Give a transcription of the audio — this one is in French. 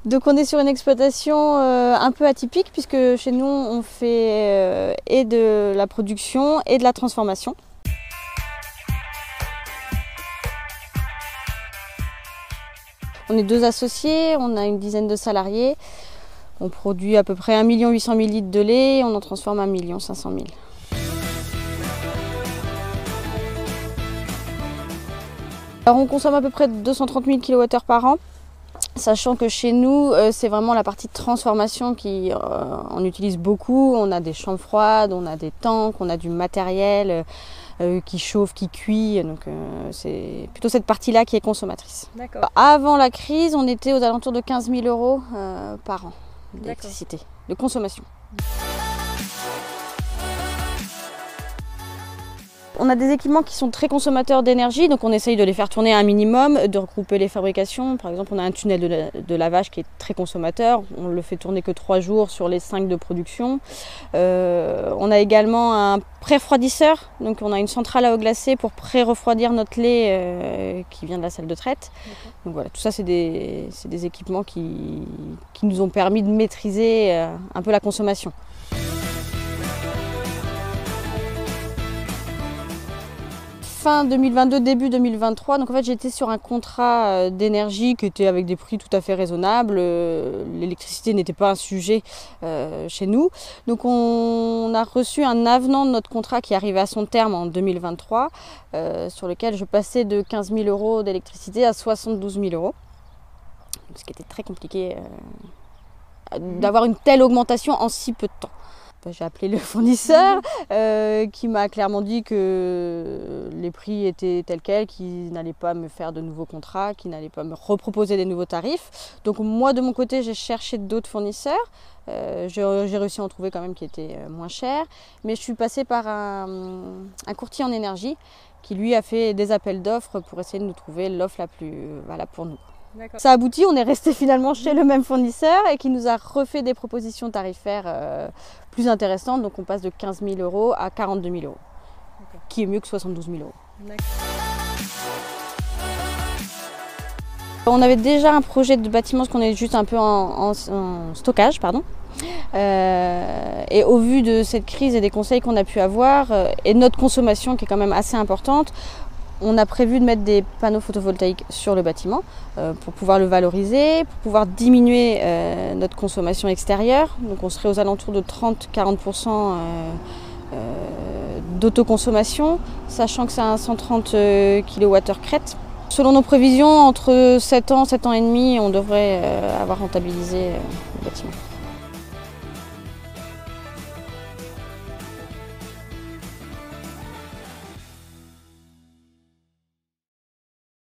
Donc on est sur une exploitation un peu atypique puisque chez nous on fait et de la production et de la transformation. On est 2 associés, on a une dizaine de salariés. On produit à peu près 1 800 000 litres de lait et on en transforme 1 500 000. Alors on consomme à peu près 230 000 kWh par an. Sachant que chez nous, c'est vraiment la partie de transformation qui on utilise beaucoup. On a des chambres froides, on a des tanks, on a du matériel qui chauffe, qui cuit. Donc c'est plutôt cette partie-là qui est consommatrice. Avant la crise, on était aux alentours de 15 000 € par an d'électricité, de consommation. On a des équipements qui sont très consommateurs d'énergie, donc on essaye de les faire tourner à un minimum, de regrouper les fabrications. Par exemple, on a un tunnel de lavage qui est très consommateur. On le fait tourner que 3 jours sur les 5 de production. On a également un pré-refroidisseur, donc on a une centrale à eau glacée pour pré-refroidir notre lait qui vient de la salle de traite. Donc voilà, tout ça c'est des équipements qui nous ont permis de maîtriser un peu la consommation. Fin 2022, début 2023, donc en fait j'étais sur un contrat d'énergie qui était avec des prix tout à fait raisonnables. L'électricité n'était pas un sujet chez nous. Donc on a reçu un avenant de notre contrat qui arrivait à son terme en 2023, sur lequel je passais de 15 000 € d'électricité à 72 000 €. Ce qui était très compliqué d'avoir une telle augmentation en si peu de temps. J'ai appelé le fournisseur qui m'a clairement dit que les prix étaient tels quels, qu'il n'allait pas me faire de nouveaux contrats, qu'il n'allait pas me reproposer des nouveaux tarifs. Donc moi de mon côté j'ai cherché d'autres fournisseurs. J'ai réussi à en trouver quand même qui étaient moins chers. Mais je suis passée par un courtier en énergie qui lui a fait des appels d'offres pour essayer de nous trouver l'offre la plus valable pour nous. Ça a abouti, on est resté finalement chez le même fournisseur et qui nous a refait des propositions tarifaires plus intéressantes. Donc on passe de 15 000 € à 42 000 €, qui est mieux que 72 000 €. On avait déjà un projet de bâtiment, parce qu'on est juste un peu en stockage, pardon. Et au vu de cette crise et des conseils qu'on a pu avoir, et notre consommation qui est quand même assez importante, on a prévu de mettre des panneaux photovoltaïques sur le bâtiment pour pouvoir le valoriser, pour pouvoir diminuer notre consommation extérieure. Donc on serait aux alentours de 30-40% d'autoconsommation, sachant que c'est un 130 kWh crête. Selon nos prévisions, entre 7 ans et demi, on devrait avoir rentabilisé le bâtiment.